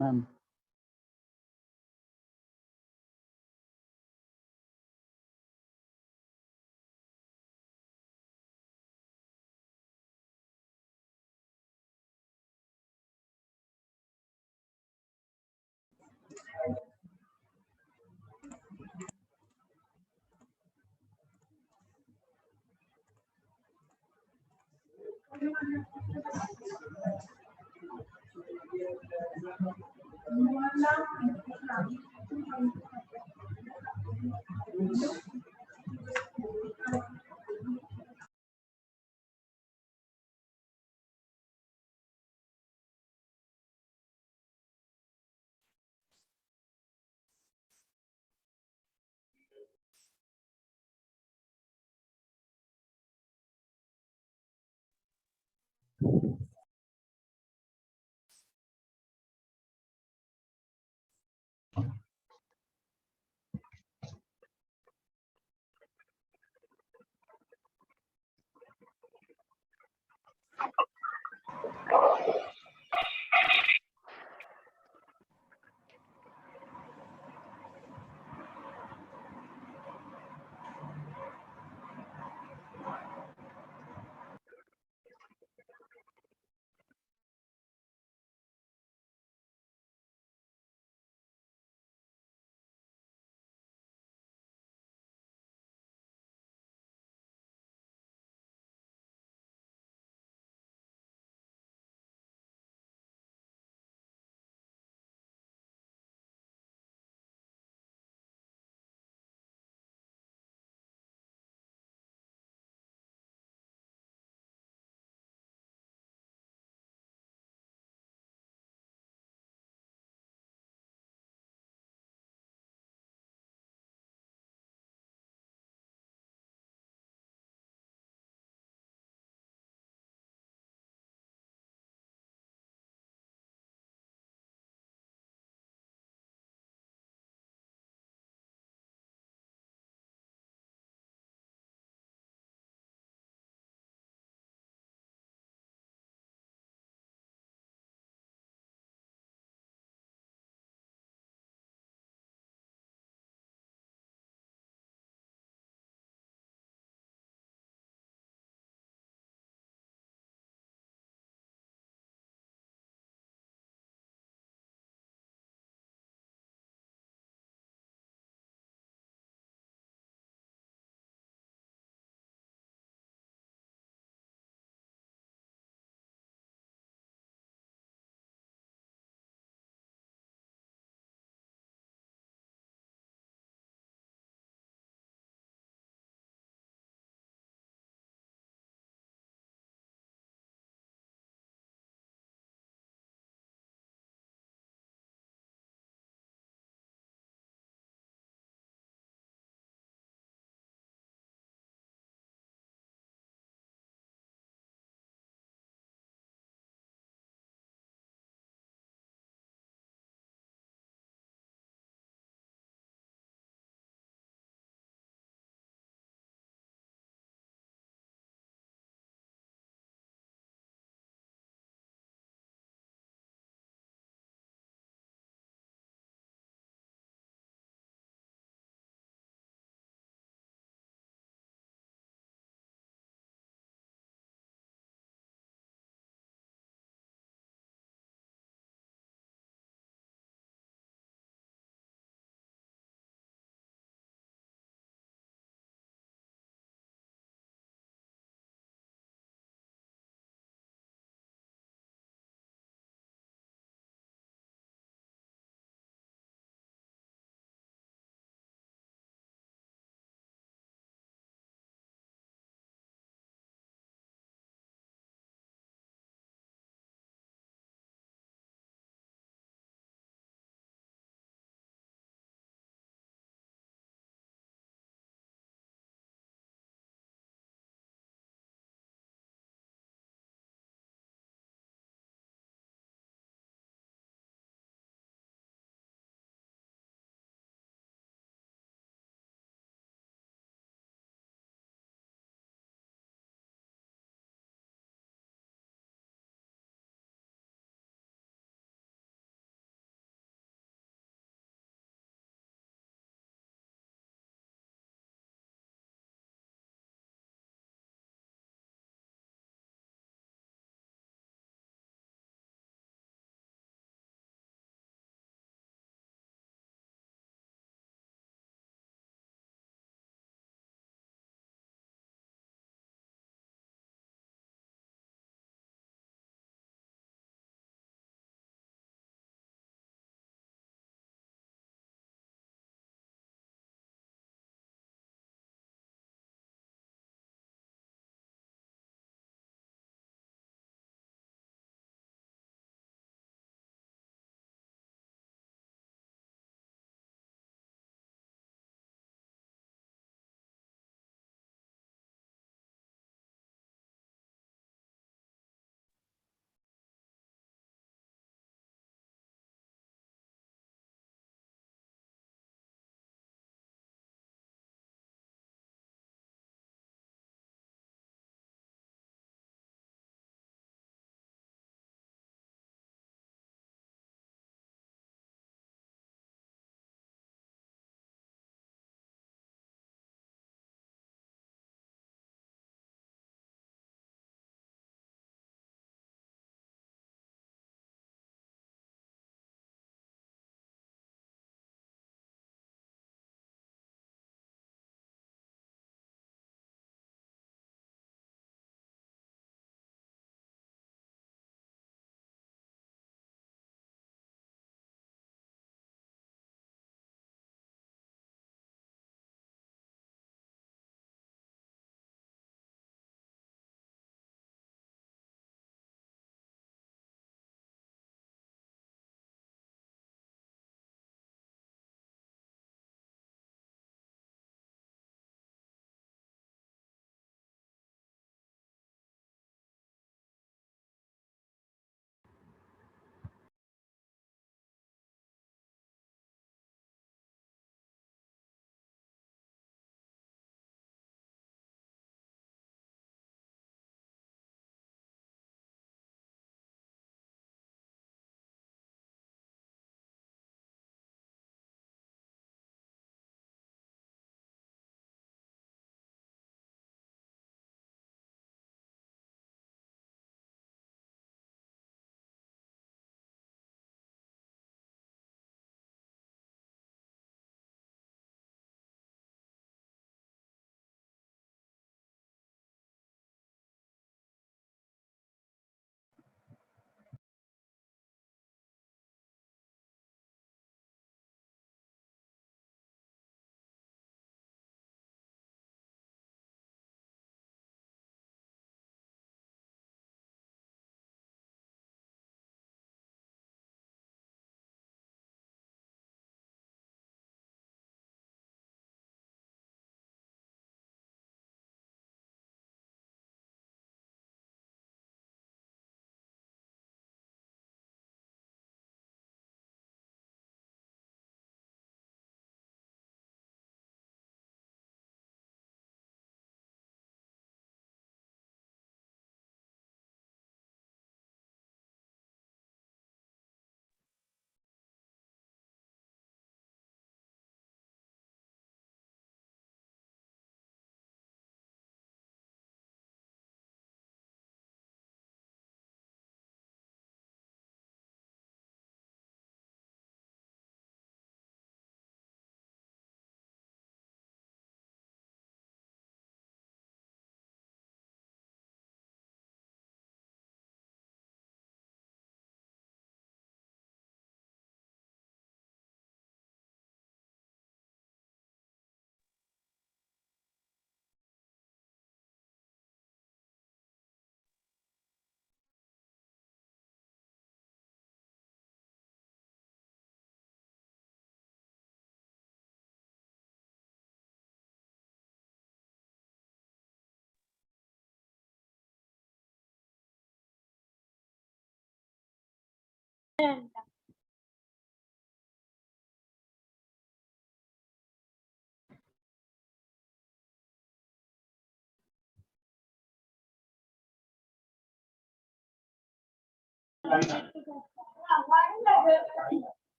Ma'am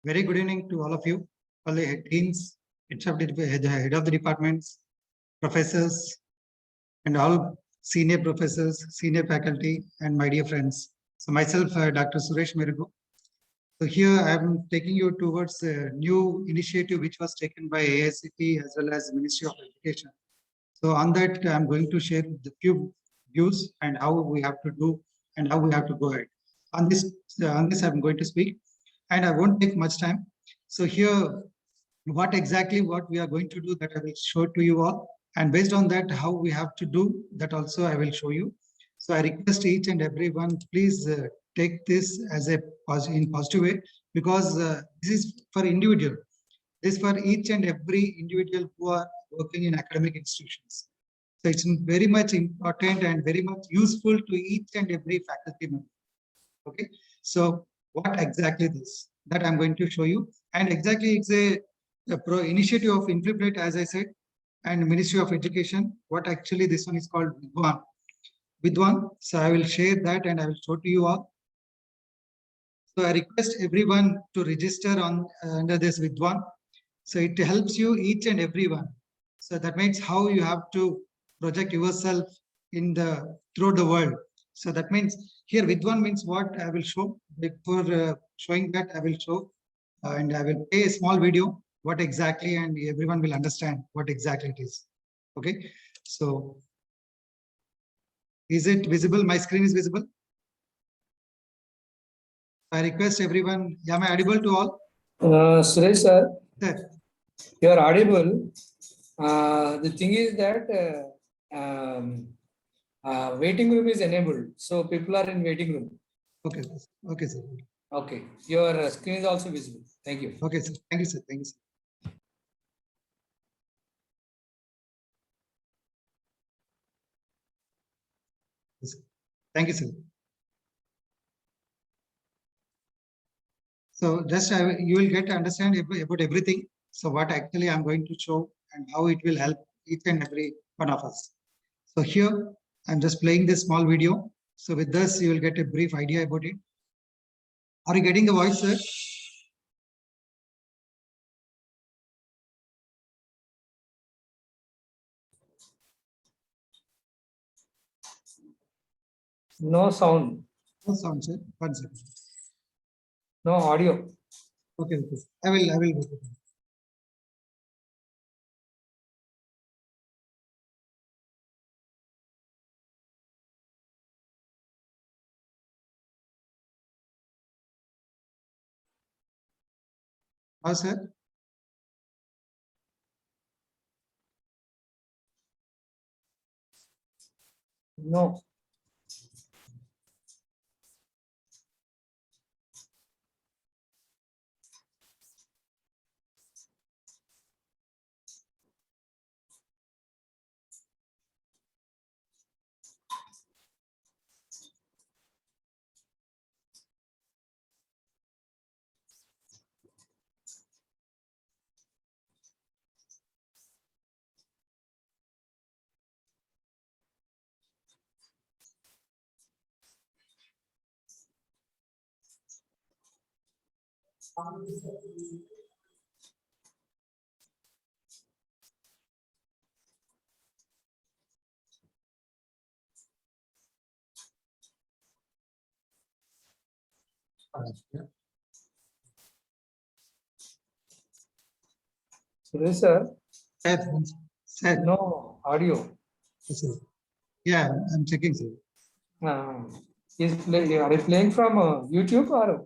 Very good evening to all of you, all the deans, head of the departments, professors, and all senior professors, senior faculty, and my dear friends. So myself, Dr. Suresh Merugu. So here I am taking you towards a new initiative which was taken by AICT as well as Ministry of Education. So on that, I'm going to share the few views and how we have to do and how we have to go ahead. On this, I'm going to speak, and I won't take much time. So here, what we are going to do, that I will show to you all, and based on that, how we have to do that also I will show you. So I request each and everyone, please take this as a positive way, because this is for individual. This is for each and every individual who are working in academic institutions. So it's very much important and very much useful to each and every faculty member. Okay, so what exactly this that I'm going to show you, and exactly it's a pro initiative of Inflibrate, as I said, and Ministry of Education. What actually this one is called Vidwan. So I will share that and I will show to you all. So I request everyone to register on under this Vidwan. So it helps you each and everyone. So that means how you have to project yourself in the throughout the world. So that means here Vidwan means what I will show. Before showing that, I will show and I will play a small video what exactly, and everyone will understand what exactly it is. Okay, so is it visible? My screen is visible. I request everyone. Am I audible to all? Suresh sir, Sir. You are audible. The thing is that waiting room is enabled, so people are in waiting room. Okay. Okay, sir. Okay, your screen is also visible. Thank you. Okay, sir. Thank you, sir. Thank you, sir. Thank you, sir. So just you will get to understand about everything. So what actually I'm going to show and how it will help each and every one of us. So here I'm just playing this small video. So with this, you will get a brief idea about it. Are you getting the voice, sir? No sound. No sound, sir. 1 second. No audio. Okay, okay. I will go. How, sir? No. Suresh sir, Sir, no audio. yeah, I'm checking, sir. Are you playing from YouTube or?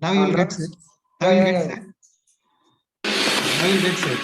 Now you'll get, Android? sir. Now Yeah, you'll yeah, get, yeah. sir. Now you'll get, sir.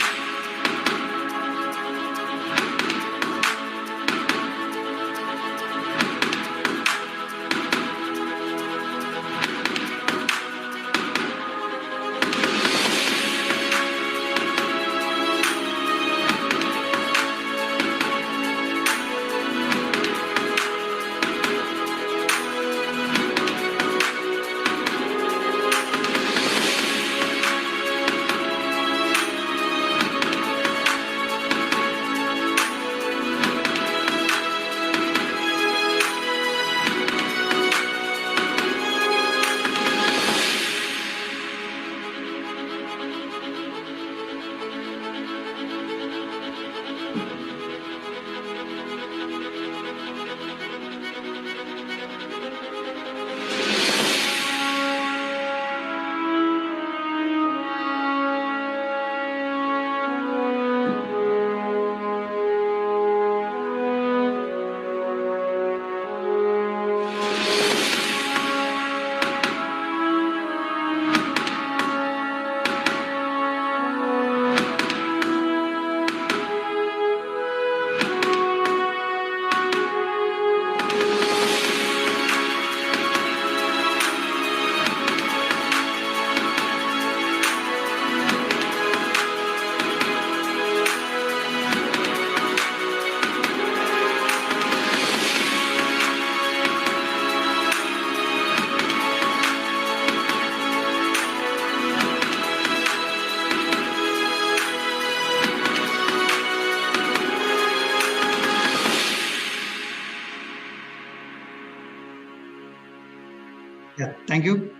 Yeah, thank you.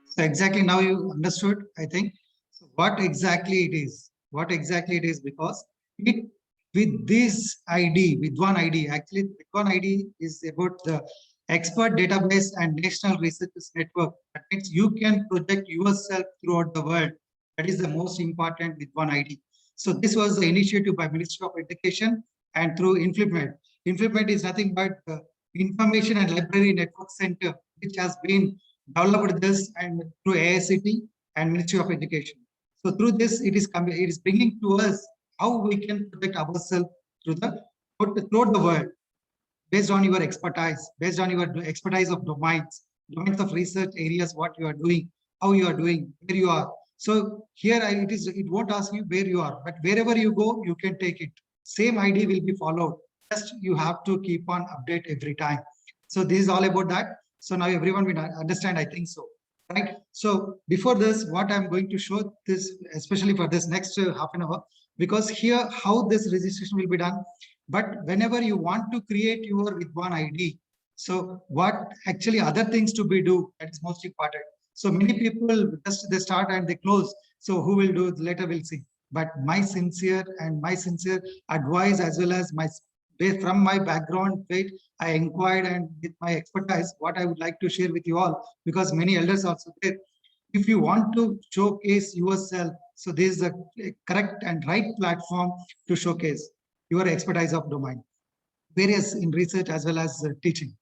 So exactly now you understood, I think. So what exactly it is? What exactly it is? Because it with this ID, with one ID, actually with one ID is about the expert database and national research network. That means you can project yourself throughout the world. That is the most important with one ID. So this was the initiative by Ministry of Education and through Implement. Implement is nothing but the Information and Library Network Center, which has been developed this and through AICT and Ministry of Education. So through this, it is bringing to us how we can protect ourselves throughout the world based on your expertise, based on your expertise of domains of research areas, what you are doing, how you are doing, where you are. So here it won't ask you where you are, but wherever you go, you can take it. Same ID will be followed. Just you have to keep on update every time. So this is all about that. So now everyone will understand, I think so. Right. So before this, what I'm going to show this, especially for this next half an hour, because here how this registration will be done. But whenever you want to create your with one ID, so what actually other things to be do, that is most important. So many people just they start and they close. So who will do later we'll see. But my sincere advice as well as from my background, right, I inquired and with my expertise, what I would like to share with you all, because many elders also there. If you want to showcase yourself, so this is a correct and right platform to showcase your expertise of domain, various in research as well as teaching,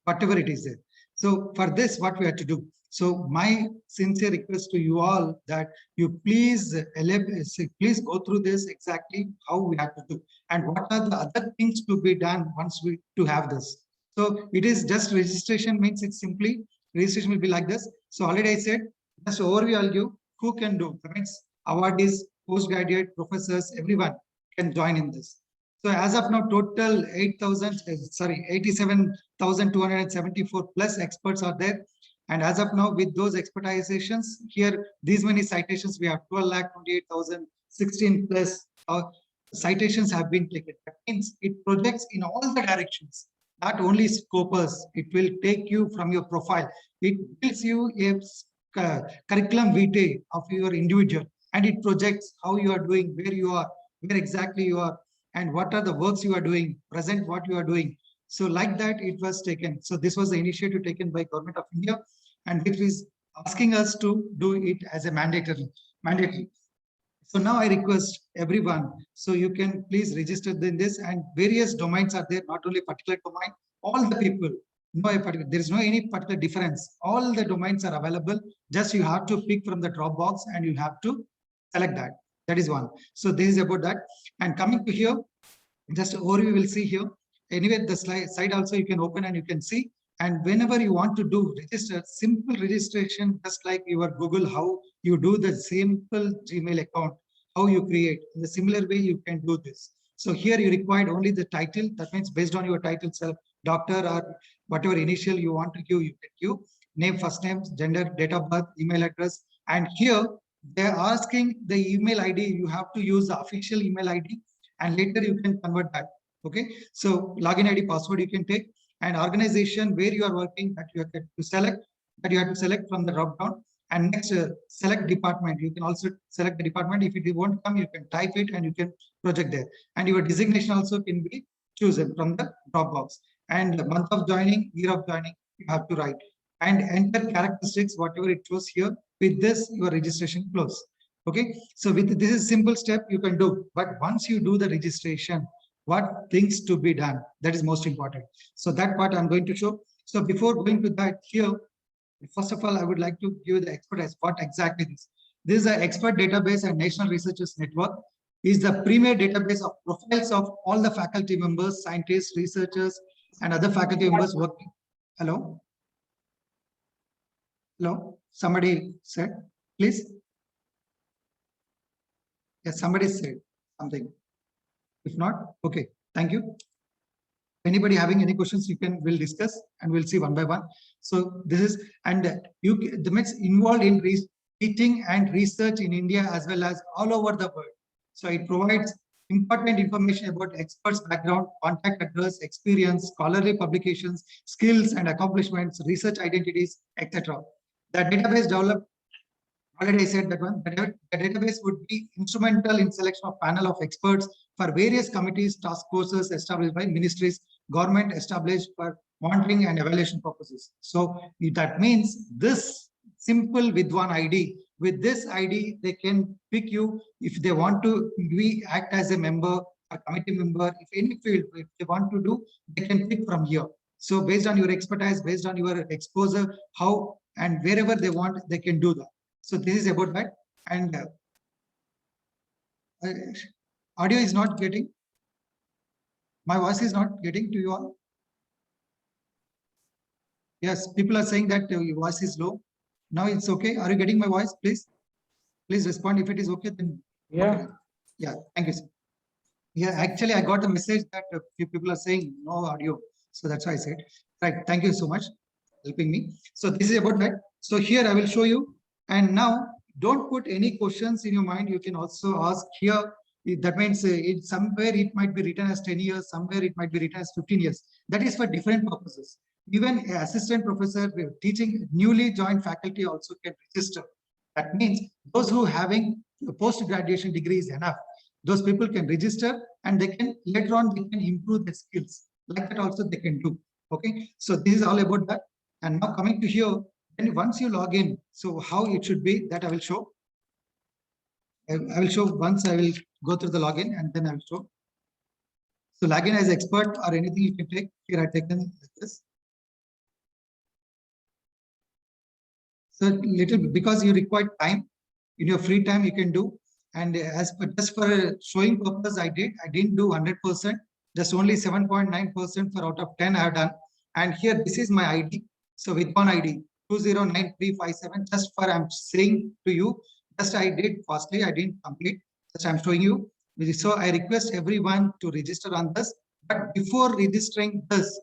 whatever it is there. So for this, what we have to do. So my sincere request to you all that you please go through this exactly how we have to do and what are the other things to be done once we to have this. So it is just registration means it's simply registration will be like this. So already I said just overview I'll give who can do. That means awardees, postgraduate, professors, everyone can join in this. So as of now, total 87,274 plus experts are there. And as of now, with those expertizations, here, these many citations, we have 12,28,016 plus citations have been taken. That means it projects in all the directions, not only Scopus, it will take you from your profile. It gives you a curriculum vitae of your individual, and it projects how you are doing, where you are, where exactly you are, and what are the works you are doing, present what you are doing. So like that, it was taken. So this was the initiative taken by Government of India. and which is asking us to do it as a mandatory. So now I request everyone, so you can please register in this, and various domains are there, not only particular domain, all the people, there is no any particular difference. All the domains are available. Just you have to pick from the drop box and you have to select that. That is one. So this is about that. And coming to here, just overview we'll see here. Anyway, the site also you can open and you can see. And whenever you want to do register, simple registration, just like your Google, how you do the simple Gmail account, how you create. In the similar way, you can do this. So here you required only the title. That means based on your title self, doctor or whatever initial you want to give, you can give name, first name, gender, date of birth, email address. And here they're asking the email ID. You have to use the official email ID, and later you can convert that. Okay. So login ID, password you can take, and organization where you are working that you have to select from the drop down. And next, select department. You can also select the department. If it won't come, you can type it and you can project there. And your designation also can be chosen from the drop box. And the month of joining, year of joining, you have to write. And enter characteristics, whatever it shows here. With this, your registration close. Okay. So with this is simple step you can do. But once you do the registration, what things to be done, that is most important. So that part I'm going to show. So before going to that here, first of all, I would like to give you the expertise. What exactly this? This is an expert database and National Researchers Network. Is the premier database of profiles of all the faculty members, scientists, researchers, and other faculty members working. Hello? Hello? Somebody said, please? Yes, somebody said something. If not, okay, thank you. Anybody having any questions, we'll discuss and we'll see one by one. So this is, and the METS involved in teaching and research in India as well as all over the world. So it provides important information about experts' background, contact address, experience, scholarly publications, skills and accomplishments, research identities, etc. The database developed, already I said that one, the database would be instrumental in selection of panel of experts for various committees, task forces established by ministries, government established for monitoring and evaluation purposes. So that means this simple with one ID. With this ID, they can pick you if they want to act as a member, a committee member, if any field, if they want to do, they can pick from here. So based on your expertise, based on your exposure, how and wherever they want, they can do that. So this is about that. And audio is not getting. My voice is not getting to you all. Yes, people are saying that your voice is low. Now it's okay. Are you getting my voice? Please respond. If it is okay, then Yeah. Okay. Yeah. Thank you, sir. Yeah, actually, I got a message that a few people are saying no audio. So that's why I said. Right. Thank you so much for helping me. So this is about that. So here I will show you. And now don't put any questions in your mind. You can also ask here. That means somewhere it might be written as 10 years, somewhere it might be written as 15 years. That is for different purposes. Even an assistant professor teaching newly joined faculty also can register. That means those who having post-graduation degree is enough. Those people can register and they can later on they can improve their skills. Like that also they can do. Okay. So this is all about that. And now coming to here, then once you log in, so how it should be that I will show. I will show once I will go through the login and then I will show. So login as expert or anything you can take. Here I taken like this. So little because you require time in your free time you can do. And as per just for showing purpose, I didn't do 100%, just only 7.9% for out of 10 I have done. And here this is my ID. So with one ID 209357, just for I'm saying to you, just I did fastly, I didn't complete, just I'm showing you. So I request everyone to register on this. But before registering this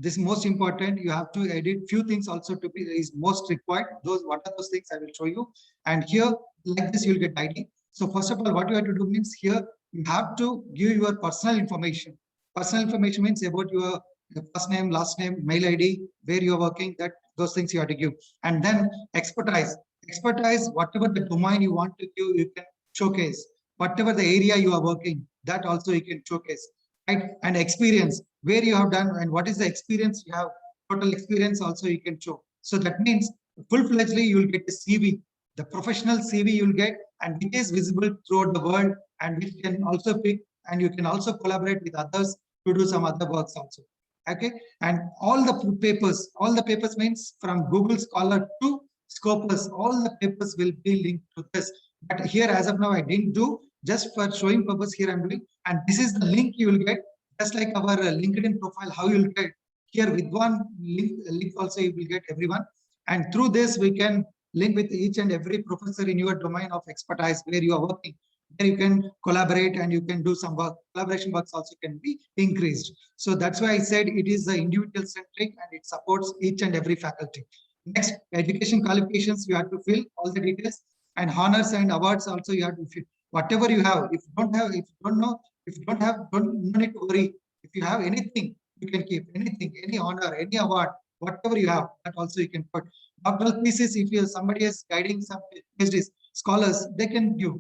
is most important. You have to edit few things also to be is most required. What are those things I will show you. And here like this you'll get ID. So first of all, what you have to do means here you have to give your personal information. Personal information means about your first name, last name, mail ID, where you are working, that those things you have to give. And then expertise, whatever the domain you want to give, you can showcase. Whatever the area you are working, that also you can showcase. Right? And experience, where you have done and what is the experience you have, total experience also you can show. So that means full-fledgedly you will get a CV, the professional CV you'll get, and it is visible throughout the world, and which can also pick, and you can also collaborate with others to do some other works also. Okay, and all the papers means from Google Scholar to Scopus, all the papers will be linked to this. But here, as of now, I didn't do, just for showing purpose here I'm doing, and this is the link you will get, just like our LinkedIn profile, how you will get here with one link also you will get everyone. And through this, we can link with each and every professor in your domain of expertise where you are working. There you can collaborate and you can do some work. Collaboration works also can be increased. So that's why I said it is the individual centric and it supports each and every faculty. Next, education qualifications, you have to fill all the details, and honors and awards also you have to fill. Whatever you have, if you don't have, if you don't know, if you don't have, no need to worry. If you have anything, you can keep anything, any honor, any award, whatever you have, that also you can put. Doctoral thesis, if you somebody is guiding some PhDs, scholars, they can give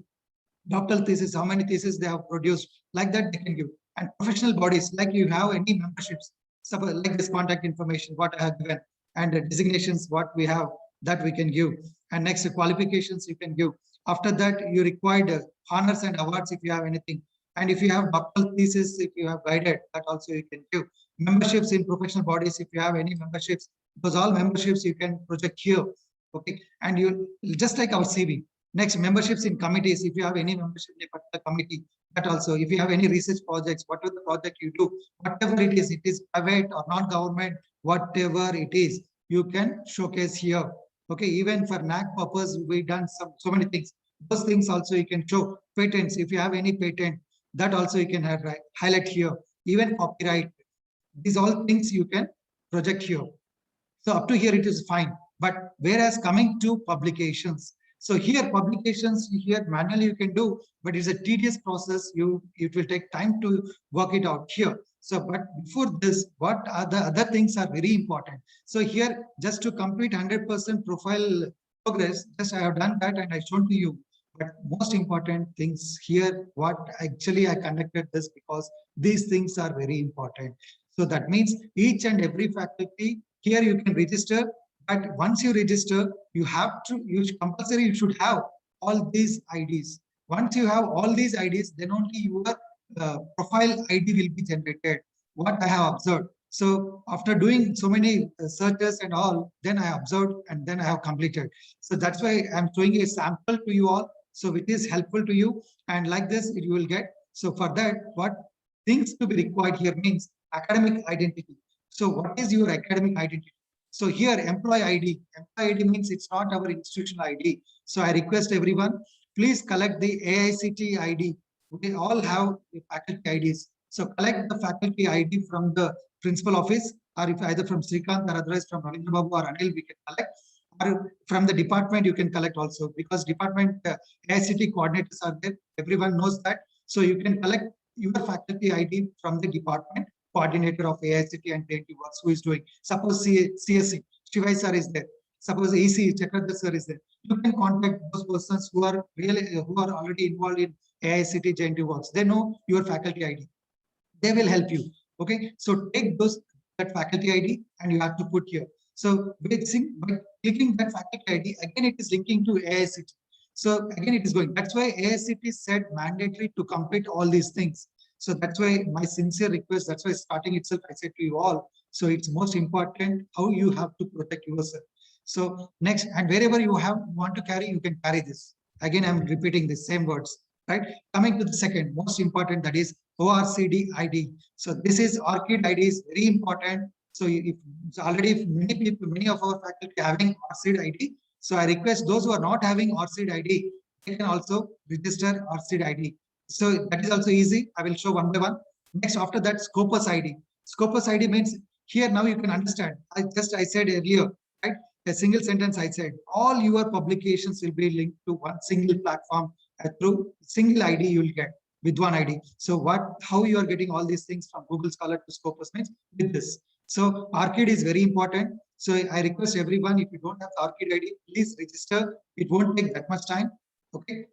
doctoral thesis, how many theses they have produced, like that they can give. And professional bodies, like you have any memberships, suppose like this contact information, what I have given, and the designations, what we have, that we can give. And next, qualifications you can give. After that, you required honors and awards if you have anything. And if you have doctoral thesis, if you have guided, that also you can give. Memberships in professional bodies, if you have any memberships, because all memberships you can project here. Okay, and you just like our CV. Next, memberships in committees. If you have any membership in a particular committee, that also, if you have any research projects, whatever the project you do, whatever it is private or non-government, whatever it is, you can showcase here. Okay, even for NAC purpose, we done so many things. Those things also you can show. Patents, if you have any patent, that also you can have highlight here. Even copyright, these all things you can project here. So up to here it is fine. But whereas coming to publications, so here publications here manually you can do, but it's a tedious process. It will take time to work it out here. So, but before this, what are the other things are very important. So here, just to complete 100% profile progress, just I have done that and I shown to you. But most important things here, what actually I conducted this because these things are very important. So that means each and every faculty here you can register, but once you register, you compulsory you should have all these IDs. Once you have all these IDs, then only your profile ID will be generated. What I have observed. So after doing so many searches and all, then I observed and then I have completed. So that's why I'm showing a sample to you all. So it is helpful to you, and like this, you will get. So for that, what things to be required here means academic identity. So what is your academic identity? So here, employee ID. Employee ID means it's not our institutional ID. So I request everyone, please collect the AICTE ID. We all have the faculty IDs. So collect the faculty ID from the principal office, or if either from Srikanth or otherwise from Ravindra Babu or Anil, we can collect. Or from the department, you can collect also, because department AICTE coordinators are there. Everyone knows that. So you can collect your faculty ID from the department coordinator of AICTE and JNTU Works who is doing. Suppose CSC, Shivai sir is there. Suppose EC, Chakradhar sir is there. You can contact those persons who are already involved in AICTE JNTU Works. They know your faculty ID. They will help you. Okay, so take that faculty ID and you have to put here. So by clicking that faculty ID, again it is linking to AICTE. So again it is going. That's why AICTE said mandatory to complete all these things. So that's why my sincere request, that's why starting itself, I said to you all, so it's most important how you have to protect yourself. So next, and wherever you want to carry, you can carry this. Again, I'm repeating the same words, right? Coming to the second, most important, that is ORCID ID. So this is ORCID ID is very important. So if many of our faculty having ORCID ID, so I request those who are not having ORCID ID, they can also register ORCID ID. So that is also easy. I will show one by one. Next, after that, Scopus ID. Scopus ID means here now you can understand. I said earlier, right? A single sentence I said, all your publications will be linked to one single platform through single ID you will get with one ID. So how you are getting all these things from Google Scholar to Scopus means with this. So ORCID is very important. So I request everyone, if you don't have the ORCID ID, please register. It won't take that much time. Okay.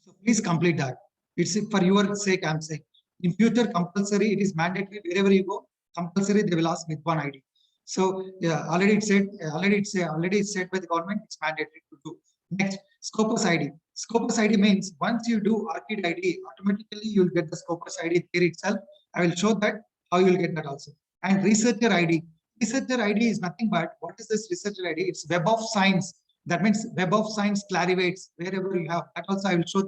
So please complete that. It's for your sake, I'm saying. In future, compulsory, it is mandatory wherever you go. Compulsory, they will ask with one ID. So yeah, already it's said by the government, it's mandatory to do. Next, Scopus ID. Scopus ID means once you do ORCID ID, automatically you'll get the Scopus ID there itself. I will show that how you'll get that also. And researcher ID. Researcher ID is nothing but, what is this researcher ID? It's Web of Science. That means Web of Science Clarivates, wherever you have. That also I will show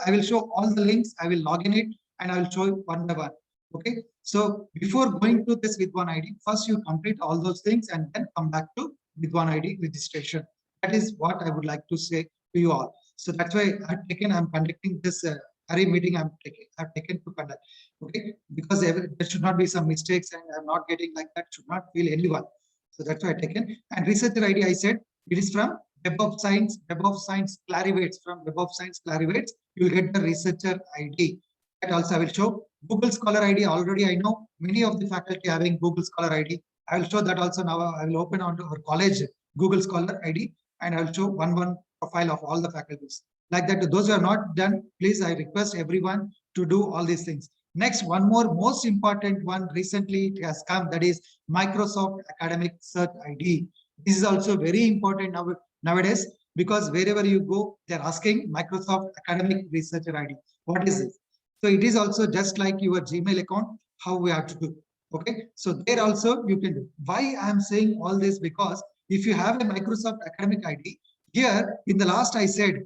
I will show all the links. I will log in it and I will show you one by one. Okay. So before going to this with one ID, first you complete all those things and then come back to with one ID registration. That is what I would like to say to you all. So that's why I'm conducting this hurry meeting. I've taken to conduct. Okay, because there should not be some mistakes and I'm not getting like that. Should not feel anyone. So that's why I taken. And researcher ID, I said it is from Web of Science. Web of Science Clarivates. From Web of Science Clarivates, you will get the researcher ID. That also I will show. Google Scholar ID, already I know many of the faculty having Google Scholar ID. I will show that also now. I will open onto our college Google Scholar ID and I will show one profile of all the faculties. Like that, those who are not done, please, I request everyone to do all these things. Next, one more most important one recently it has come, that is Microsoft Academic Search ID. This is also very important nowadays because wherever you go, they're asking Microsoft Academic Researcher ID. What is this? So it is also just like your Gmail account, how we have to do. Okay, so there also you can do. Why I'm saying all this? Because if you have a Microsoft Academic ID, here in the last I said,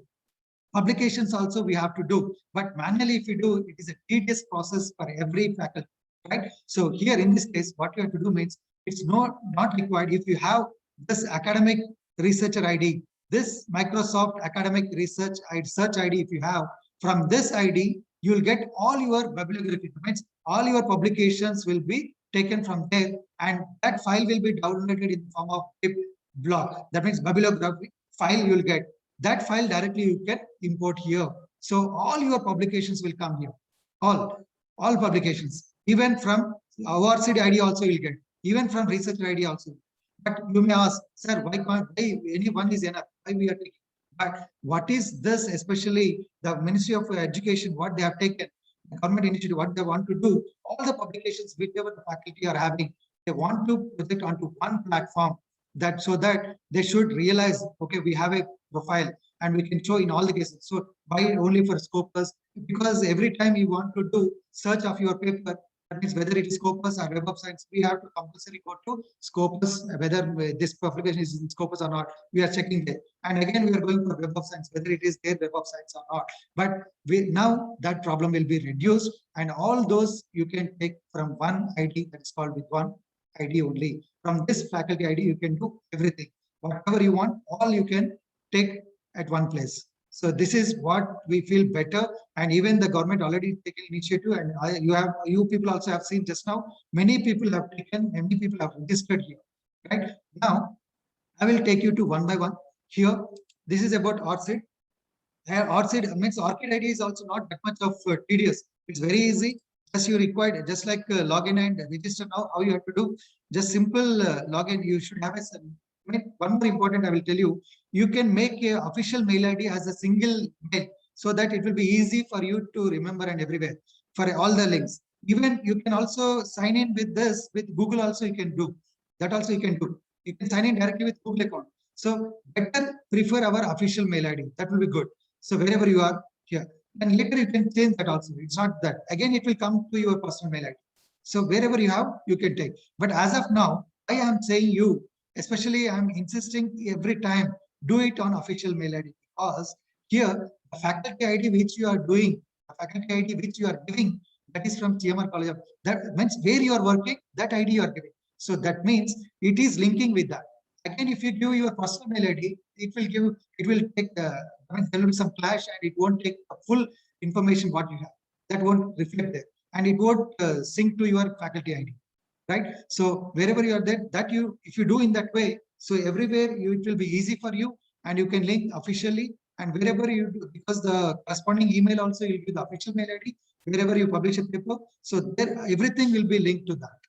publications also we have to do, but manually if you do, it is a tedious process for every faculty, right? So here in this case, what you have to do means it's not required. If you have this academic researcher ID, this Microsoft Academic Research Search ID, if you have, from this ID, you will get all your bibliography. Means all your publications will be taken from there, and that file will be downloaded in the form of a block. That means bibliography file you will get. That file directly you can import here. So all your publications will come here. All publications, even from ORCID ID also you'll get, even from researcher ID also. But you may ask, sir, why can't anyone is enough? Why we are taking? But what is this, especially the Ministry of Education, what they have taken, the government initiative, what they want to do, all the publications, whichever the faculty are having, they want to project onto one platform, that so that they should realize, okay, we have a profile and we can show in all the cases. So why only for Scopus? Because every time you want to do search of your paper, that means whether it is Scopus or Web of Science, we have to compulsory go to Scopus, whether this publication is in Scopus or not, we are checking there. And again, we are going for Web of Science, whether it is there Web of Science or not. But now that problem will be reduced, and all those you can take from one ID, that is called with one ID only. From this faculty ID, you can do everything. Whatever you want, all you can take at one place. So this is what we feel better, and even the government already taken initiative, and you people also have seen just now, many people have registered here. Right now, I will take you to one by one. Here, this is about ORCID. ORCID means ORCID ID is also not that much of tedious. It's very easy. Just you required, just like login and register now, how you have to do, just simple login. You should have one more important, I will tell you, you can make a official mail ID as a single mail so that it will be easy for you to remember and everywhere for all the links. Even you can also sign in with this, with Google also you can do. That also you can do. You can sign in directly with Google account. So better prefer our official mail ID. That will be good. So wherever you are here, and later you can change that also. It's not that. Again, it will come to your personal mail ID. So wherever you have, you can take. But as of now, I am saying you, especially I'm insisting every time, do it on official mail ID, because here the faculty ID which you are doing, the faculty ID which you are giving, that is from CMR College of, that means where you are working, that ID you are giving. So that means it is linking with that. Again, if you give your personal mail ID, it will take, I mean, there will be some clash and it won't take a full information what you have. That won't reflect there, and it won't sync to your faculty ID. Right? So wherever you are there, that if you do in that way, so everywhere it will be easy for you, and you can link officially, and wherever you do, because the corresponding email also will be the official mail ID, wherever you publish a paper, so there everything will be linked to that.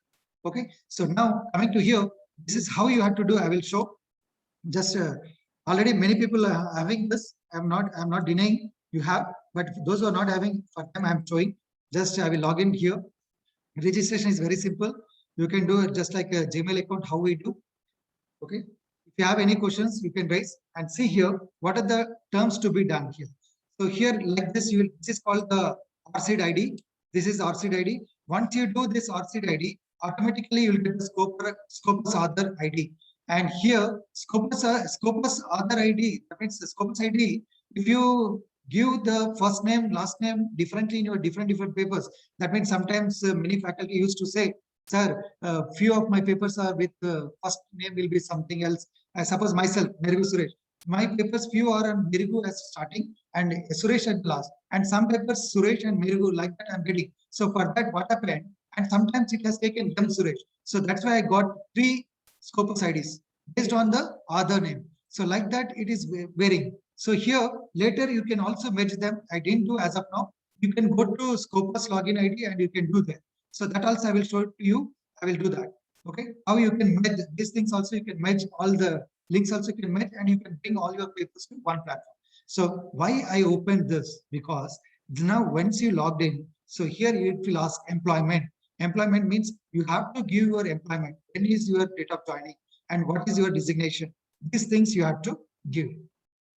Okay, so now coming to here, this is how you have to do. I will show. Just already many people are having this. I'm not denying you have, but those who are not having, for them I'm showing. Just I will log in here. Registration is very simple. You can do it just like a Gmail account, how we do. Okay. If you have any questions, you can raise and see here, what are the terms to be done here. So here like this, this is called the RCID ID. This is RCID ID. Once you do this RCID ID, automatically you will get the Scopus Other ID. And here Scopus Other ID, that means the Scopus ID, if you give the first name, last name differently in your different papers, that means sometimes many faculty used to say, sir, few of my papers are with first name will be something else. I suppose myself, Merigu Suresh. My papers few are on Merigu as starting and Suresh at last. And some papers Suresh and Merigu like that I'm getting. So for that, what happened? And sometimes it has taken M Suresh. So that's why I got 3 Scopus IDs based on the other name. So like that, it is varying. So here later you can also merge them. I didn't do as of now. You can go to Scopus login ID and you can do that. So that also I will show it to you. I will do that. Okay. How you can merge these things also, you can merge all the links also you can merge and you can bring all your papers to one platform. So why I opened this? Because now once you logged in, so here it will ask employment. Employment means you have to give your employment. When is your date of joining and what is your designation? These things you have to give.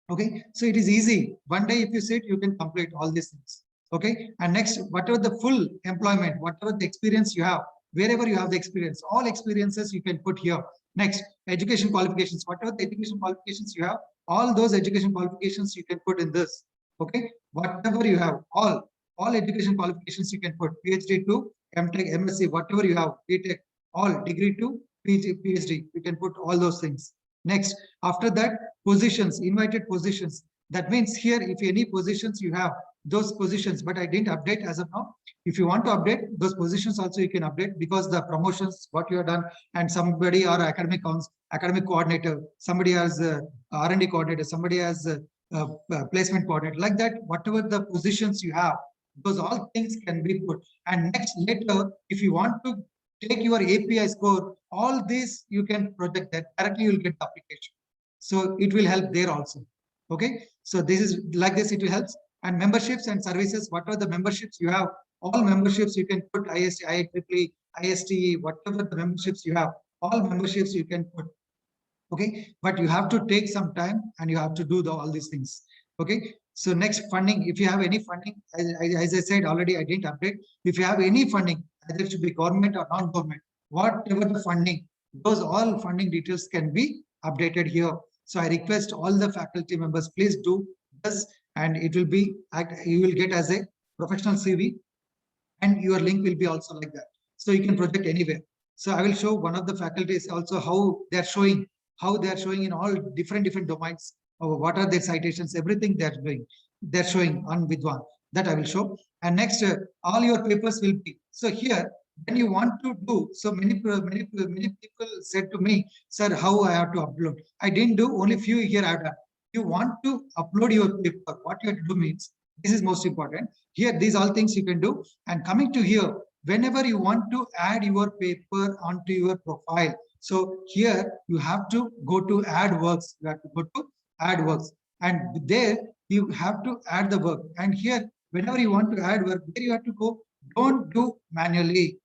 Okay. So it is easy. One day if you sit, you can complete all these things. Okay. And next, whatever the full employment, whatever the experience you have, wherever you have the experience, all experiences you can put here. Next, education qualifications, whatever the education qualifications you have, all those education qualifications you can put in this. Okay. Whatever you have, all education qualifications you can put, PhD to MTech, MSc, whatever you have, BTech, all degree to PhD, you can put all those things. Next, after that, positions, invited positions. That means here, if any positions you have, those positions, but I didn't update as of now. If you want to update those positions also, you can update because the promotions, what you have done, and somebody are academic coordinator, somebody has R&D coordinator, somebody has placement coordinator, like that, whatever the positions you have, those all things can be put. And next, later, if you want to take your API score, all this you can project that directly, you will get the application. So it will help there also. Okay. So this is like this, it will help. And memberships and services, whatever the memberships you have, all memberships you can put IST, IEEE, ISTE, whatever the memberships you have, all memberships you can put. Okay. But you have to take some time and you have to do all these things. Okay. So next, funding. If you have any funding, as I said already, I didn't update. If you have any funding, either it should be government or non-government, whatever the funding, those all funding details can be updated here. So I request all the faculty members, please do this, and it will be, you will get as a professional CV, and your link will be also like that. So you can project anywhere. So I will show one of the faculties also how they are showing in all different domains. What are their citations, everything they're showing on Vidwan. That I will show. And next, all your papers will be. So here, when you want to do, so many people said to me, sir, how I have to upload? I didn't do, only few here I have done. You want to upload your paper, what you have to do means, this is most important. Here, these all things you can do. And coming to here, whenever you want to add your paper onto your profile, so here you have to go to add works. You have to go to add works, and there you have to add the work. And here, whenever you want to add work, there you have to go. Don't do manually.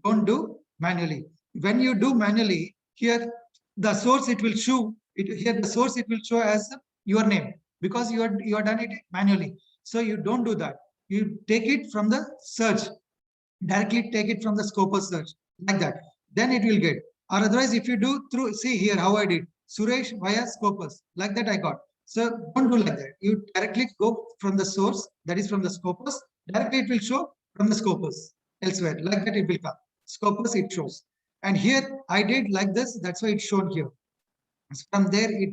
Don't do manually. When you do manually, here the source it will show. Here the source it will show as your name because you are done it manually. So you don't do that. You take it from the search. Directly take it from the Scopus search like that. Then it will get. Or otherwise, if you do through, see here how I did. Suresh via Scopus, like that I got. So don't do like that. You directly go from the source, that is from the Scopus. Directly it will show from the Scopus elsewhere. Like that it will come. Scopus it shows. And here I did like this. That's why it's shown here. From there it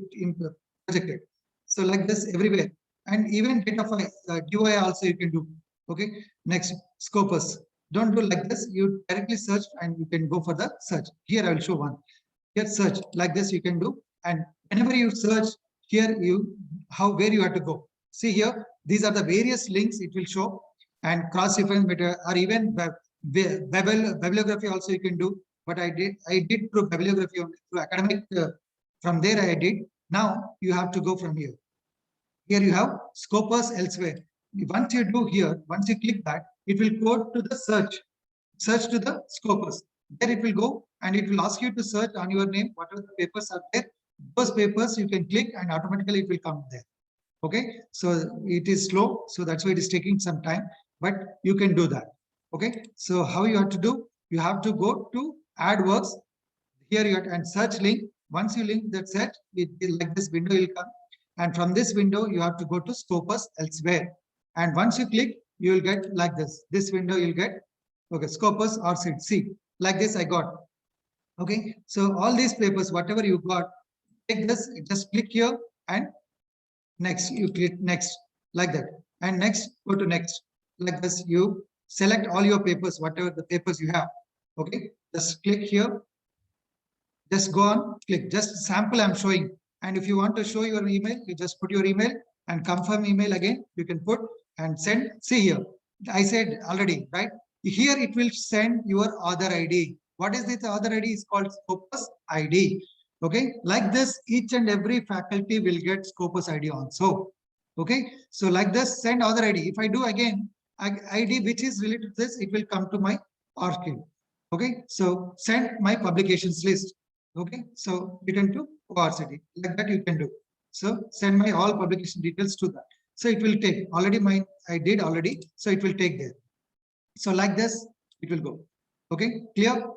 projected. So like this everywhere. And even data file, DOI also you can do. Okay. Next, Scopus. Don't do like this. You directly search and you can go for the search. Here I will show one. Here search like this you can do. And whenever you search here, where you have to go. See here, these are the various links it will show, and cross-reference material, or even bibliography also you can do. But I did through bibliography only, through academic. From there I did. Now you have to go from here. Here you have Scopus elsewhere. Once you do here, once you click that, it will go to the search to the Scopus. there it will go and it will ask you to search on your name, whatever the papers are there, those papers you can click and automatically it will come there. Okay, so it is slow, so that's why it is taking some time, but you can do that. Okay, so how you have to do, you have to go to AdWorks. Here you have and search link. Once you link that set, it will like this window will come, and from this window you have to go to Scopus elsewhere, and once you click you will get like this window you'll get. Okay, Scopus or see like this I got. Okay, so all these papers whatever you got, take this, just click here and next, you click next like that, and next go to next like this. You select all your papers, whatever the papers you have. Okay, just click here, just go on, click, just sample I'm showing. And if you want to show your email, you just put your email and confirm email again, you can put and send. See here, I said already, right? Here it will send your other ID. What is this other ID? Is called Scopus ID. Okay, like this, each and every faculty will get Scopus ID also. Okay, so like this, send other ID. If I do again, ID which is related to this, it will come to my ORCID. Okay, so send my publications list. Okay, so return to ORCID, like that you can do. So send my all publication details to that. So it will take already I did already, so it will take there. So like this, it will go. Okay, clear?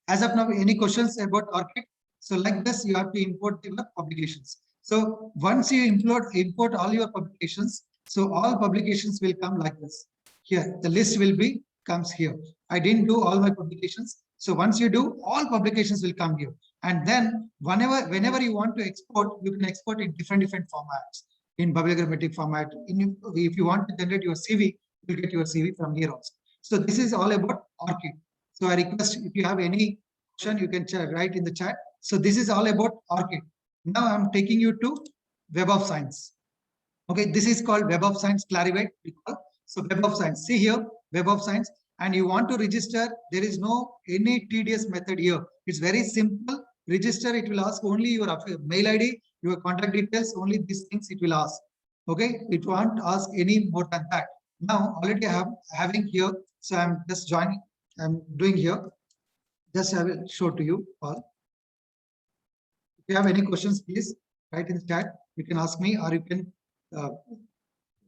As of now, any questions about ORCID? So like this, you have to import the publications. So once you import all your publications, so all publications will come like this. Here, the list will be comes here. I didn't do all my publications. So once you do, all publications will come here. And then whenever you want to export, you can export in different formats. In bibliogrammatic format. If you want to generate your CV, you'll get your CV from here also. So this is all about ORCID. So I request if you have any question, you can write in the chat. So this is all about ORCID. Now I'm taking you to Web of Science. Okay, this is called Web of Science Clarivate. So Web of Science, see here, Web of Science, and you want to register, there is no any tedious method here. It's very simple. Register, it will ask only your mail ID, your contact details, only these things it will ask. Okay, it won't ask any more than that. Now already I have having here, so I'm just joining, I'm doing here. Just I will show to you all. If you have any questions, please write in the chat. You can ask me or you can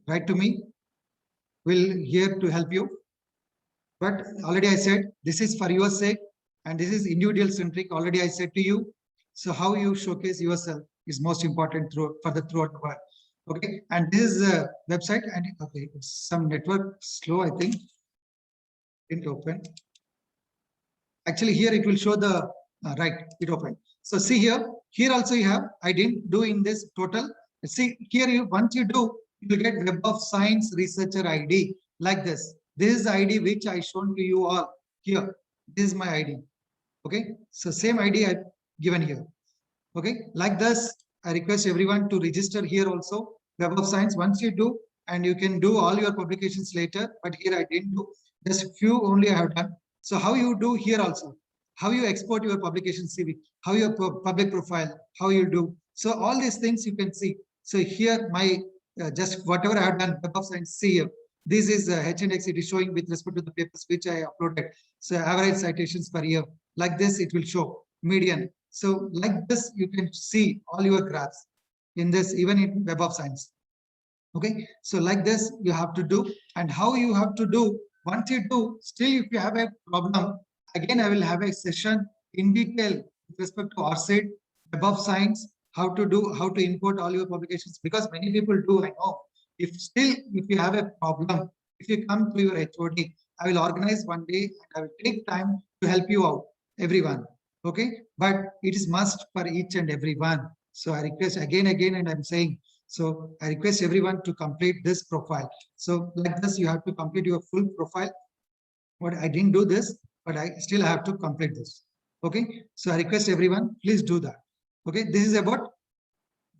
write to me. We'll here to help you. But already I said, this is for your sake and this is individual centric. Already I said to you. So how you showcase yourself is most important throughout the world. Okay, and this is a website and okay, it's some network slow, I think. Didn't open. Actually, here it will show the right, it opened. So see here also you have, I didn't do in this total. See here, once you do, you will get Web of Science Researcher ID like this. This is the ID which I shown to you all here. This is my ID. Okay, so same ID I given here. Okay, like this, I request everyone to register here also. Web of Science, once you do, and you can do all your publications later, but here I didn't do, just few only I have done. So how you do here also, how you export your publication CV, how your public profile, how you do. So all these things you can see. So here my just whatever I have done, Web of Science, see here. This is H-index, it is showing with respect to the papers which I uploaded. So average citations per year, like this it will show, median. So like this, you can see all your graphs in this, even in Web of Science. Okay, so like this you have to do, and how you have to do, once you do, still if you have a problem, again I will have a session in detail with respect to ORCID, Web of Science, how to do, how to import all your publications, because many people do, I know. If you have a problem, if you come to your HOD, I will organize one day and I will take time to help you out, everyone. Okay, but it is must for each and everyone. So I request again, and I'm saying, so I request everyone to complete this profile. So like this, you have to complete your full profile. But I didn't do this, but I still have to complete this. Okay, so I request everyone, please do that. Okay, this is about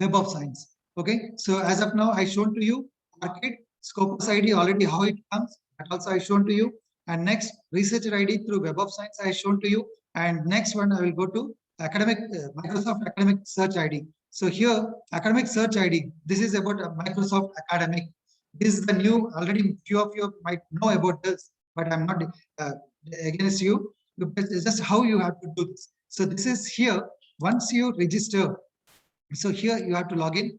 Web of Science. Okay, so as of now, I shown to you ORCID, Scopus ID already how it comes. That also I shown to you. And next, researcher ID through Web of Science I shown to you. And next one I will go to academic Microsoft Academic Search ID. So here, Academic Search ID. This is about Microsoft Academic. This is the new. Already few of you might know about this, but I'm not against you. just how you have to do this. So this is here, once you register, so here you have to log in.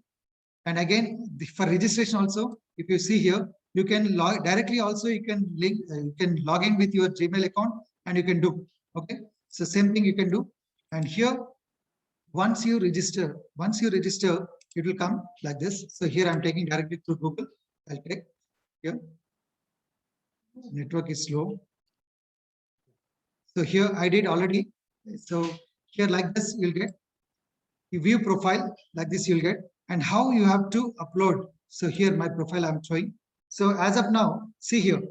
And again, for registration also, if you see here, you can log directly also, you can link, you can log in with your Gmail account and you can do, okay? So same thing you can do. And here, once you register, it will come like this. So here I'm taking directly through Google. I'll take here. Network is slow. So here I did already. So here like this, you'll get you view profile like this, you'll get, and how you have to upload. So here my profile I'm showing. So as of now, see here,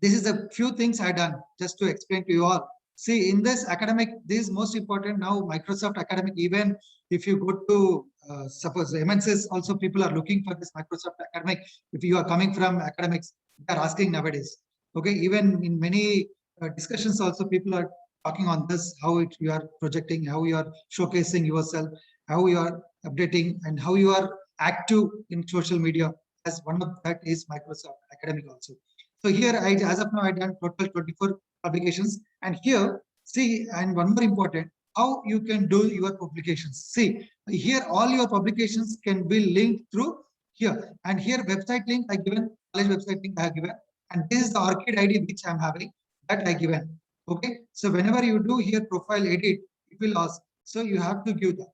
this is a few things I done just to explain to you all. See, in this academic, this is most important now, Microsoft Academic. Even if you go to suppose MNCs, also people are looking for this Microsoft Academic. If you are coming from academics, they are asking nowadays. Okay, even in many discussions also people are talking on this, how you are projecting, how you are showcasing yourself, how you are updating, and how you are active in social media. As one of that is Microsoft Academic also. So here, as of now, I done total 24 publications. And here, see, and one more important, how you can do your publications. See, here all your publications can be linked through here. And here website link I given, college website link I have given. And this is the ORCID ID which I'm having, that I given. Okay, so whenever you do here profile edit, it will ask. So you have to give that.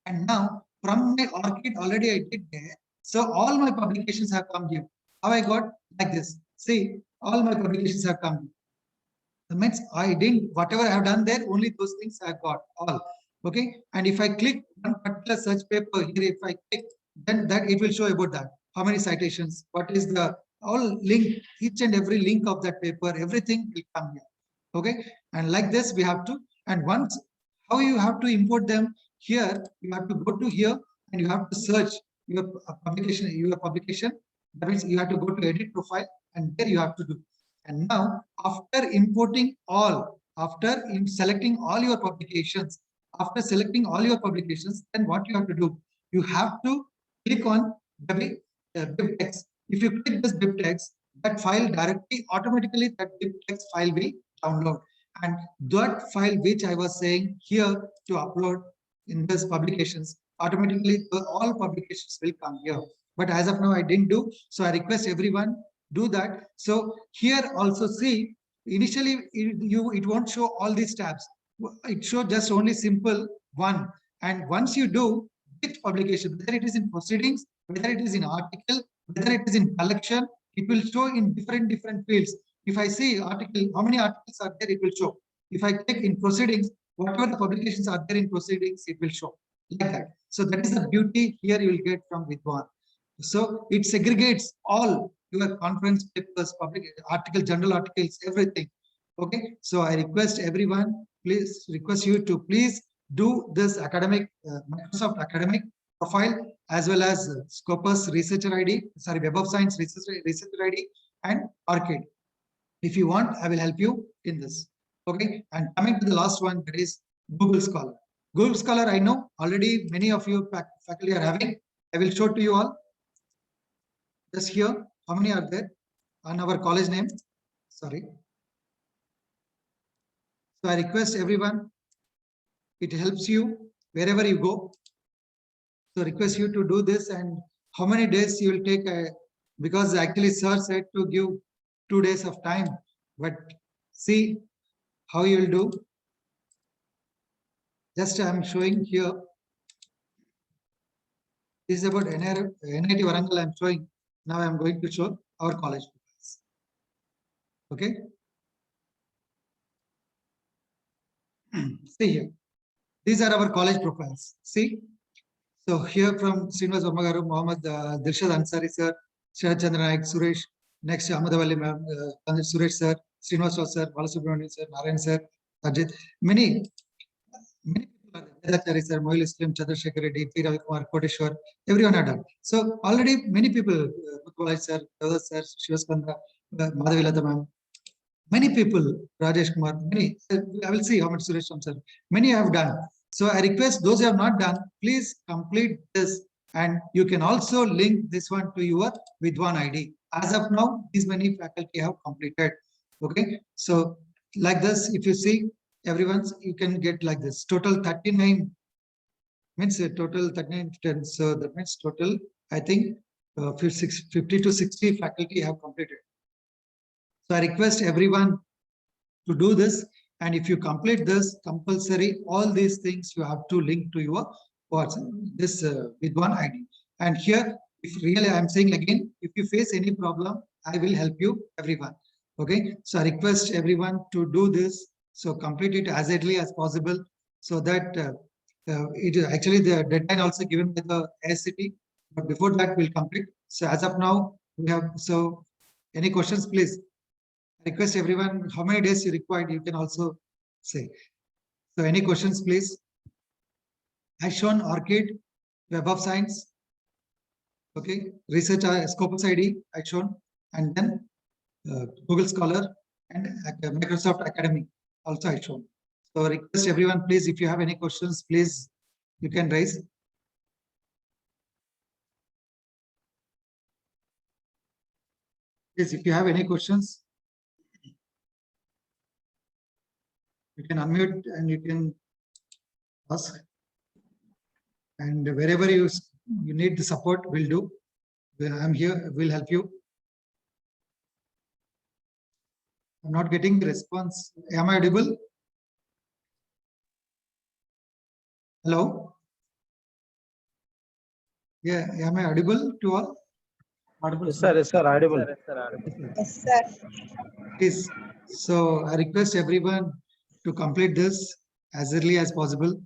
And now from my ORCID already I did there. So all my publications have come here. How I got like this. See, all my publications have come. That means I didn't, whatever I have done there, only those things I got all. Okay. And if I click one particular search paper here, if I click, then that it will show about that. How many citations, what is the all link, each and every link of that paper, everything will come here. Okay. And like this, we have to, and once how you have to import them here, you have to go to here and you have to search your publication. That means you have to go to edit profile and there you have to do. And now after importing all, after selecting all your publications, then what you have to do? You have to click on BibTeX. If you click this BibTeX, that file directly, automatically that BibTeX file will download. And that file which I was saying here to upload in this publications, automatically all publications will come here. But as of now, I didn't do. So I request everyone do that. So here also see, initially it won't show all these tabs. It shows just only simple one. And once you do which publication, whether it is in proceedings, whether it is in article, whether it is in collection, it will show in different fields. If I see article, how many articles are there, it will show. If I click in proceedings, whatever the publications are there in proceedings, it will show like that. So that is the beauty here you will get from Vidwan. So it segregates all your conference papers, public article, journal articles, everything. Okay. So I request everyone, request you to please do this academic, Microsoft Academic profile, as well as Scopus Researcher ID, sorry, Web of Science Researcher ID and ORCID. If you want, I will help you in this. Okay. And coming to the last one, that is Google Scholar. Google Scholar, I know already many of you faculty are having. I will show to you all. Just here, how many are there on our college name? Sorry. So I request everyone, it helps you wherever you go. So request you to do this, and how many days you will take, because actually sir said to give 2 days of time, but see how you will do. Just I am showing here. This is about NIT Warangal I am showing. Now I am going to show our college profiles. Okay. See here. These are our college profiles. See. So here from Srinivas Varma, Mohammed Dilshad Ansari sir, Shahad Chandra Naik, Suresh, next Ahmedawali ma'am, Suresh sir, Srinivas sir, Balasubramanian sir, Narayan sir, Ajit, many people are there. Vedachari sir, Mohil Islam, Chandrasekhar Reddy, P. Ravi Kumar, Koteshwar, everyone are done. So already many people, Mutwalai sir, Devdas sir, Shivaskanda, Madhavilata ma'am, many people, Rajesh Kumar, many, I will see how much Suresh sir, many have done. So I request those who have not done, please complete this, and you can also link this one to your Vidwan ID. As of now, these many faculty have completed. Okay, so like this, if you see everyone's, you can get like this. Total 39 means total 39 students. So that means total, I think 50 to 60 faculty have completed. So I request everyone to do this. And if you complete this compulsory, all these things you have to link to your WhatsApp, this with one ID. And here, if really I'm saying again, if you face any problem, I will help you, everyone. Okay. So I request everyone to do this. So complete it as early as possible, so that it is actually the deadline also given by the ASCP, but before that we'll complete. So as of now, we have, so any questions, please? Request everyone, how many days you required, you can also say. So any questions, please? I shown ORCID, Web of Science, okay, research Scopus ID I shown, and then Google Scholar and Microsoft Academy also I shown. So request everyone, please, if you have any questions, please, you can raise. Please, if you have any questions, you can unmute and you can ask. And wherever you need the support, we'll do. I'm here, we'll help you. I'm not getting the response. Am I audible? Hello? Yeah, am I audible to all? Audible, Yes, sir. Yes, sir. Audible. Yes, sir. Please. So I request everyone to complete this as early as possible.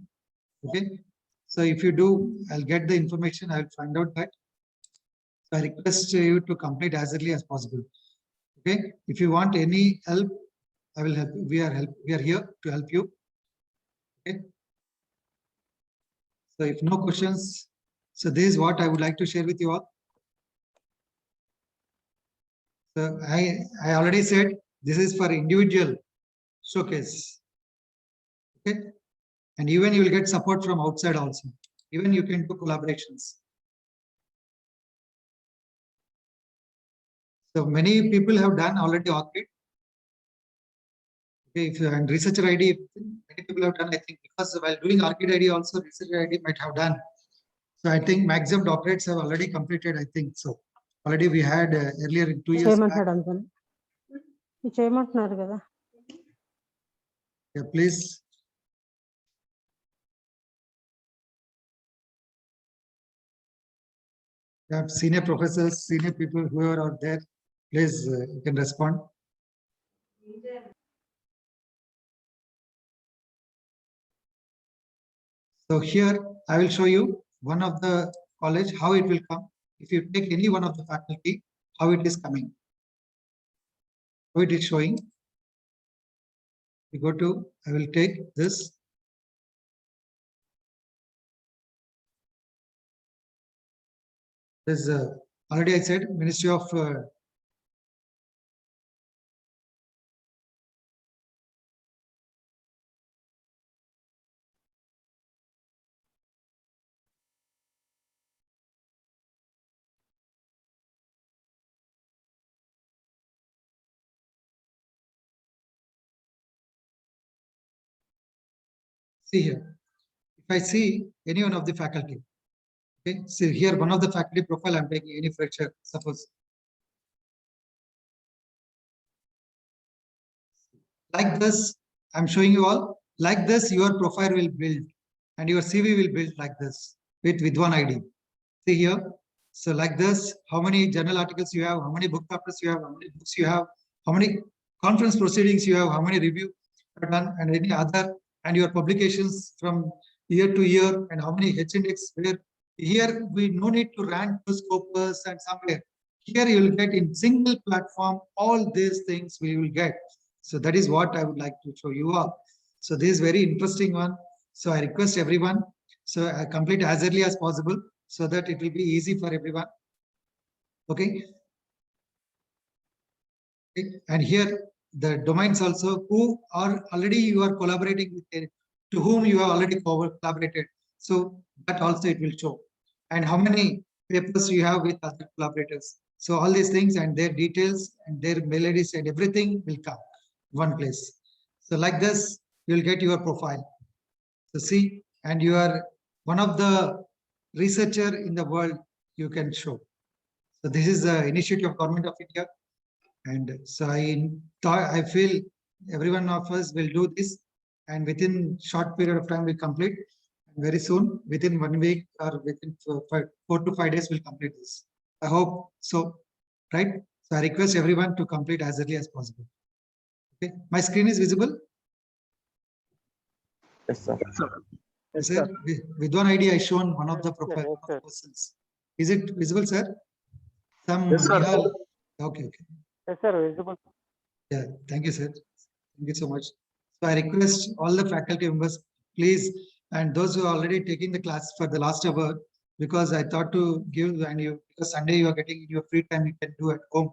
Okay. So if you do, I'll get the information. I'll find out that. So I request you to complete as early as possible. Okay. If you want any help, I will help you. We are here to help you. Okay. So if no questions, so this is what I would like to share with you all. So I already said this is for individual showcase. Okay. And even you will get support from outside also. Even you can do collaborations. So many people have done already ORCID. Okay, if you and researcher ID, many people have done, I think, because while doing ORCID ID also researcher ID might have done. So I think maximum doctorates have already completed, I think so. Already we had earlier in 2 years back. Yeah, please. You have senior professors, senior people who are out there, please you can respond. So here I will show you one of the college, how it will come. If you take any one of the faculty, how it is coming. How it is showing. We go to, I will take this. This already I said Ministry of see here. If I see any one of the faculty, okay, so here one of the faculty profile I'm taking any fresher, suppose. Like this, I'm showing you all. Like this, your profile will build and your CV will build like this with one ID. See here. So like this, how many journal articles you have, how many book chapters you have, how many books you have, how many conference proceedings you have, how many reviews you have done, and any other, and your publications from year to year, and how many H-index where here we no need to rank to Scopus and somewhere. Here you will get in single platform, all these things we will get. So that is what I would like to show you all. So this is very interesting one. So I request everyone, so I complete as early as possible, so that it will be easy for everyone. Okay. And here the domains also who are already you are collaborating with, to whom you have already collaborated. So that also it will show. And how many papers you have with other collaborators. So all these things and their details and their mail IDs and everything will come one place. So like this, you'll get your profile. So see, and you are one of the researcher in the world you can show. So this is the initiative of Government of India. And so I feel every one of us will do this, and within short period of time we complete. And very soon, within 1 week or within 4 to 5 days, we'll complete this. I hope so, right? So I request everyone to complete as early as possible. Okay, my screen is visible. Yes, sir. Yes, Sir, sir. with one ID, I shown one of the Yes, profile yes, sir. persons. Is it visible, sir? Some Yes, sir. Nihal. Okay, okay. Yes, sir, visible. Yeah, thank you, sir. Thank you so much. So I request all the faculty members, please, and those who are already taking the class for the last hour, because I thought to give, and you, because Sunday you are getting your free time, you can do at home.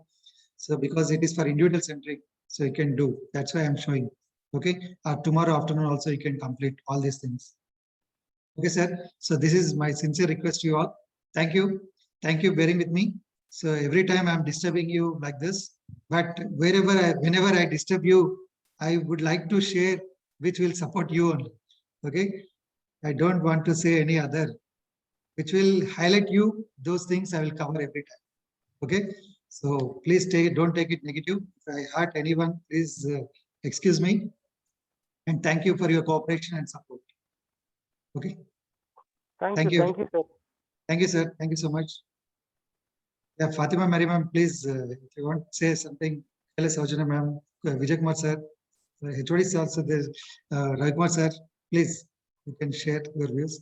So because it is for individual centric, so you can do. That's why I'm showing. Okay, tomorrow afternoon also you can complete all these things. Okay, sir. So this is my sincere request to you all. Thank you. Thank you bearing with me. So every time I'm disturbing you like this, but whenever I disturb you, I would like to share which will support you only. Okay. I don't want to say any other, which will highlight you. Those things I will cover every time. Okay. So please don't take it negative. If I hurt anyone, please excuse me. And thank you for your cooperation and support. Okay. Thank you. Thank you, sir. Thank you, sir. Thank you so much. Yeah, Fatima Mary ma'am, please, if you want to say something, Kailash Saujana ma'am, Vijay Kumar sir, HOD is also there, Ravi Kumar sir, please, you can share your views.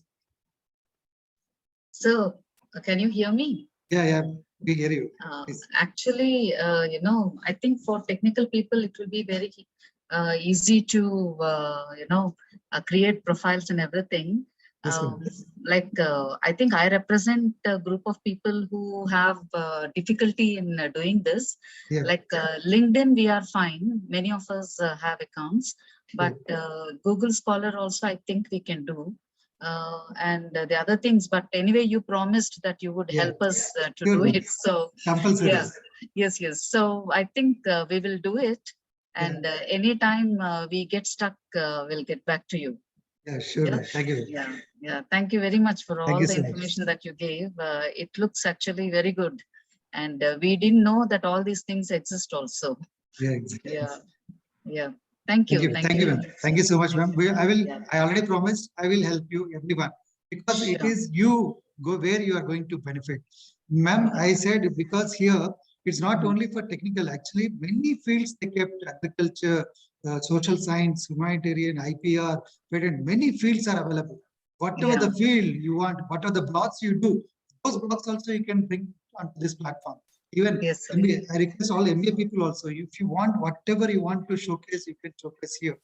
So, can you hear me? Yeah, we hear you. Please. Actually, I think for technical people, it will be very easy to, create profiles and everything. Yes, ma'am. I think I represent a group of people who have difficulty in doing this. Yeah. LinkedIn, we are fine. Many of us have accounts, but Google Scholar also, I think we can do. And the other things, but anyway, you promised that you would Yeah. help us to Sure, do ma'am. it. So Compulsory. yeah, yes. So I think we will do it. And anytime we get stuck, we'll get back to you. Yeah, sure. Yeah. Ma'am. Thank you. Yeah. Thank you very much for Thank all you the so much. information that you gave. It looks actually very good. And we didn't know that all these things exist also. Yeah, exactly. Yeah. Thank you. Thank you, ma'am. Thank you so much, ma'am. Yeah. I already promised I will help you, everyone, because it Sure. is you go where you are going to benefit. Ma'am, I said because here it's not only for technical, actually many fields they kept agriculture, social science, humanitarian, IPR, patent, many fields are available. Whatever Yeah. the field you want, whatever the blocks you do, those blocks also you can bring onto this platform. Even Yes, sir. MBA, I request all MBA people also, if you want whatever you want to showcase, you can showcase here.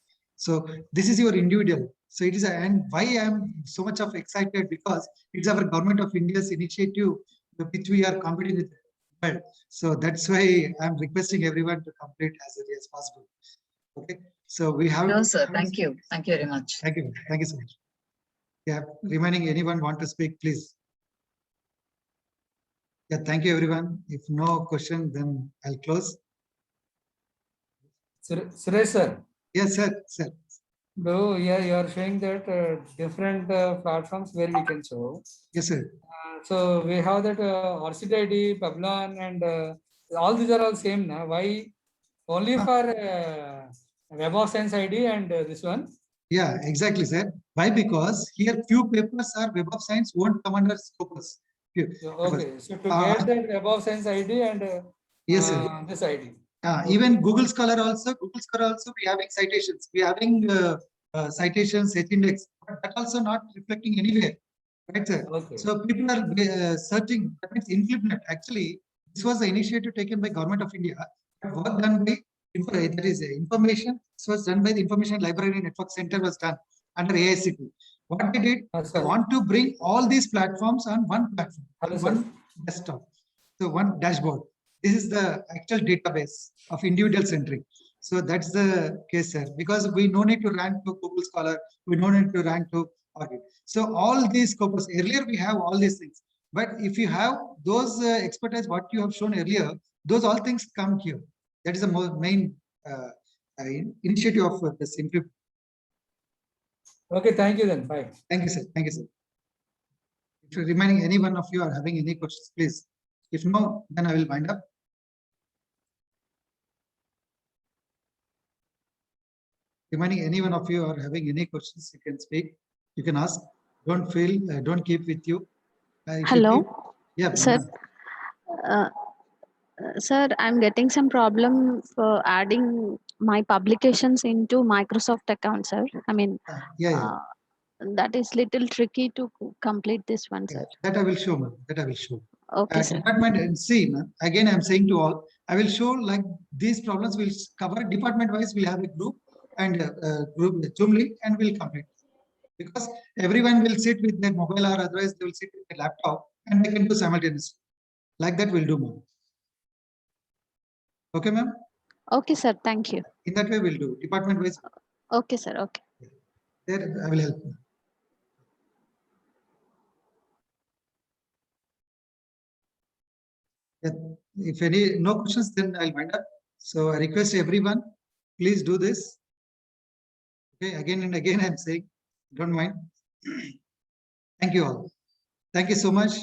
So this is your individual. So it is, and why I am so much of excited, because it's our Government of India's initiative, which we are competing with. Well, so that's why I'm requesting everyone to complete as early as possible. Okay. So we have. Sure, sir. Thank you. Thank you very much. Thank you. Thank you so much. Yeah. Remaining anyone want to speak, please. Yeah. Thank you, everyone. If no question, then I'll close. Suresh sir, Yes, sir. Sir. though, yeah, you are showing that different platforms where we can show. Yes, sir. So we have that RCID, Pavlon, and all these are all same now. Why only for Web of Science ID and this one? Yeah, exactly, sir. Why? Because here few papers are Web of Science won't come under Scopus. Few So, papers. okay, so to get that Web of Science ID and Yes, sir. this ID. Even Google Scholar also, we having citations. We having citations, H-index, but that also not reflecting anywhere, right, sir? Okay. So people are searching. That means InfluentNet. Actually, this was the initiative taken by Government of India. But work done by that is information. This was done by the Information Library Network Center was done under AICT. What they did, they want to bring all these platforms on one platform, on one desktop, so one dashboard. This is the actual database of individual centric. So that's the case, sir, because we no need to rank to Google Scholar, we no need to rank to Argit. So all these scopes, earlier we have all these things, but if you have those expertise, what you have shown earlier, those all things come here. That is the main initiative of the Simply. Okay, thank you then. Bye. Thank you, sir. Thank you, sir. If you're remaining any one of you are having any questions, please. If no, then I will wind up. Remaining any one of you are having any questions, you can speak. You can ask. Don't feel. Don't keep with you. If you Hello, keep- Yeah, sir. madam. Sir, I'm getting some problem for adding my publications into Microsoft account, sir. I mean, Yeah. that is little tricky to complete this one, sir. That I will show, ma'am. That I will show. Okay, sir. Department and see, ma'am, again, I'm saying to all, I will show like these problems will cover department wise. We'll have a group and group Zoom link and we'll complete. Because everyone will sit with their mobile or otherwise they will sit with their laptop and they can do simultaneously. Like that we'll do, ma'am. Okay, ma'am. Okay, sir. Thank you. In that way we'll do department wise. Okay, sir. Okay. There I will help. Yeah, if any no questions, then I'll wind up. So I request everyone, please do this. Okay, again and again I'm saying, don't mind. Thank you all. Thank you so much.